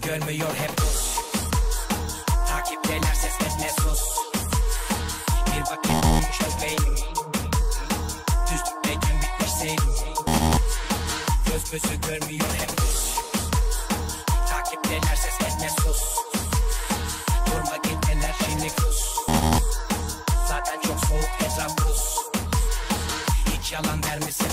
görmüyor hep buz. Takipteler ses etme sus. Bir vakit olmuştu beynim. Düzlükteyken bitmiş seyrim. Göz gözü görmüyor hep buz. Takipteler ses etme sus. Durma git enerjini kus. Zaten çok soğuk etraf buz. Hiç yalan vermesin